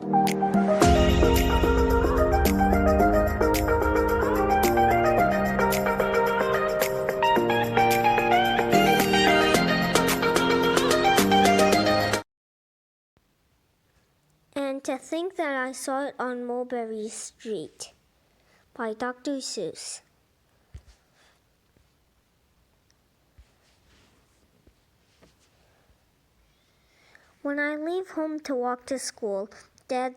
And to think that I saw it on Mulberry Street by Dr. Seuss. When I leave home to walk to school, Dad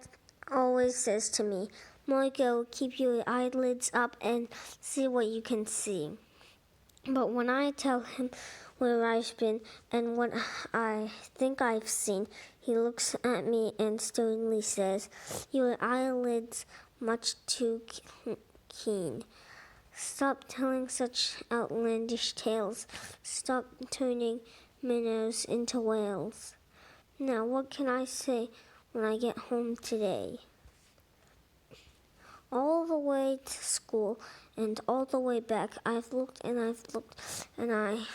always says to me, "Margo, keep your eyelids up and see what you can see." But when I tell him where I've been and what I think I've seen, he looks at me and sternly says, "Your eyelids much too keen. Stop telling such outlandish tales. Stop turning minnows into whales." Now, what can I say when I get home today? All the way to school and all the way back, I've looked and I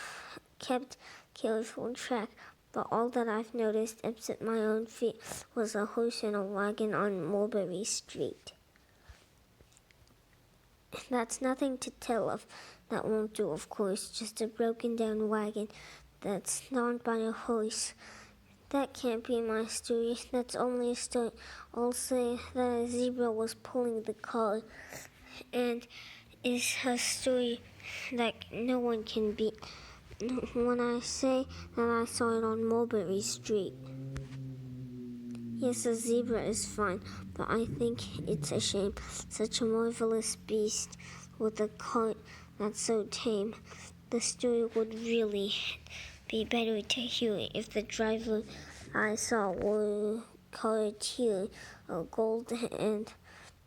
kept careful track, but all that I've noticed except my own feet was a horse and a wagon on Mulberry Street. That's nothing to tell of. That won't do, of course, just a broken down wagon that's drawn by a horse. That can't be my story. That's only a story. I'll say that a zebra was pulling the car, and is a story that no one can beat. When I say that I saw it on Mulberry Street. Yes, a zebra is fine, but I think it's a shame. Such a marvelous beast with a cart that's so tame. The story would really be better to hear if the driver I saw wore cartier, a gold and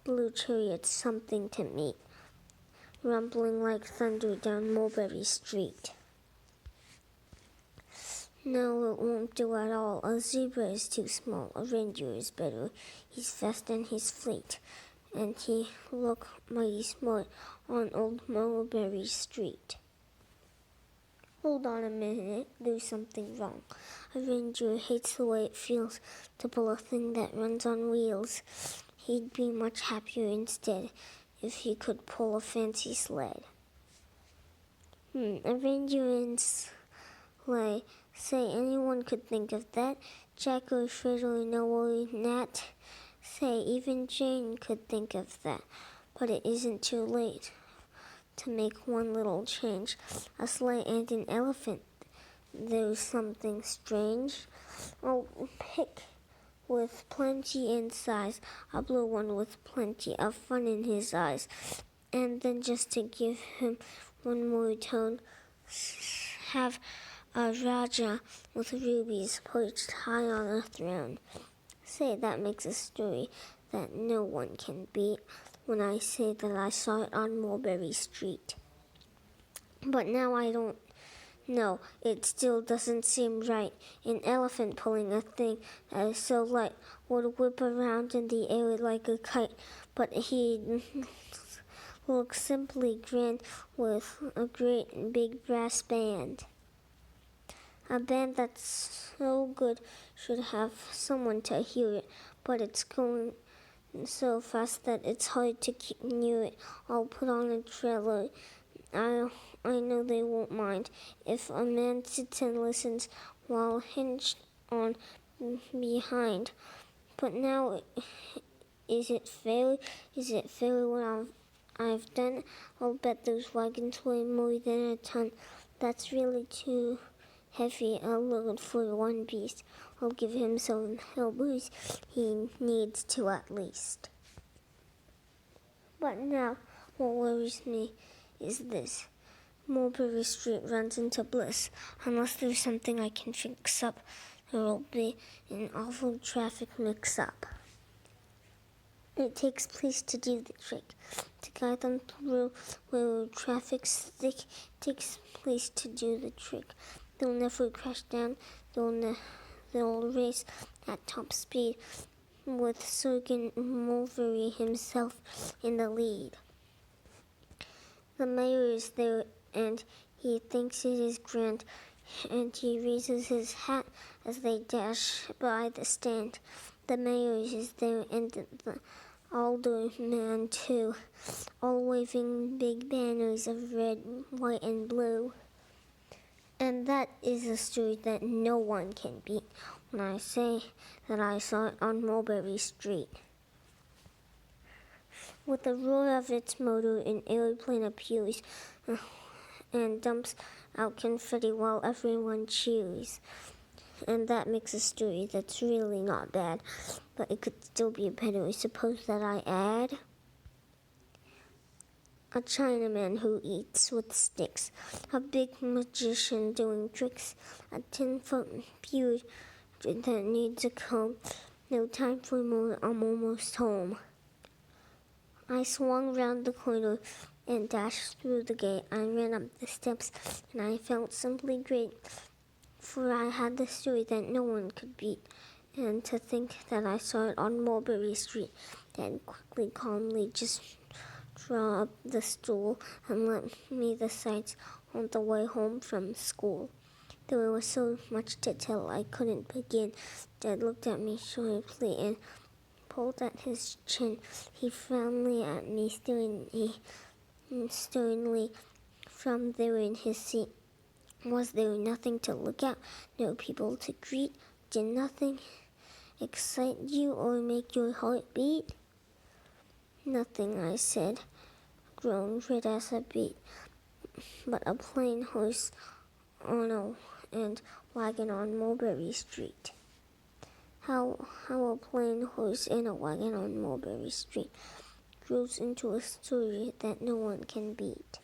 blue chariot, something to meet, rumbling like thunder down Mulberry Street. No, it won't do at all. A zebra is too small. A reindeer is better. He's fast and he's fleet, and he look mighty smart on old Mulberry Street. Hold on a minute, there's something wrong. A reindeer hates the way it feels to pull a thing that runs on wheels. He'd be much happier instead if he could pull a fancy sled. A reindeer and sleigh. Say, anyone could think of that. Jack or Fred or Noah or Nat. Say, even Jane could think of that. But it isn't too late to make one little change. A sleigh and an elephant. There's something strange. I'll pick with plenty in size, a blue one with plenty of fun in his eyes. And then just to give him one more tone, have a Raja with rubies perched high on a throne. Say, that makes a story that no one can beat when I say that I saw it on Mulberry Street. But now I don't know. It still doesn't seem right. An elephant pulling a thing that is so light would whip around in the air like a kite, but he looks simply grand with a great big brass band. A band that's so good should have someone to hear it, but it's going so fast that it's hard to keep near it. I'll put on a trailer. I know they won't mind if a man sits and listens while hinged on behind. But now, is it fair? Is it fair what I've done? I'll bet those wagons weigh more than a ton. That's really too heavy a load for one beast. I'll give him some helpers. He needs to at least. But now, what worries me is this. Mulberry Street runs into bliss. Unless there's something I can fix up, there will be an awful traffic mix-up. It takes police to do the trick, to guide them through where traffic's thick. It takes police to do the trick. They'll never crash down. They'll race at top speed with Sergeant Mulberry himself in the lead. The mayor is there, and he thinks it is grand, and he raises his hat as they dash by the stand. The mayor is there, and the alderman too, all waving big banners of red, white, and blue. And that is a story that no one can beat when I say that I saw it on Mulberry Street. With the roar of its motor, an airplane appears and dumps out confetti while everyone cheers. And that makes a story that's really not bad, but it could still be better. Suppose that I add a Chinaman who eats with sticks, a big magician doing tricks, a 10-foot beard that needs a comb. No time for more, I'm almost home. I swung round the corner and dashed through the gate. I ran up the steps, and I felt simply great, for I had the story that no one could beat. And to think that I saw it on Mulberry Street. Dad quickly, calmly just draw up the stool and let me the sights on the way home from school. There was so much to tell I couldn't begin. Dad looked at me sharply and pulled at his chin. He frowned at me sternly from there in his seat. Was there nothing to look at? No people to greet? Did nothing excite you or make your heart beat? Nothing, I said, grown red as a beet, but a plain horse and wagon on Mulberry Street. How a plain horse and a wagon on Mulberry Street grows into a story that no one can beat.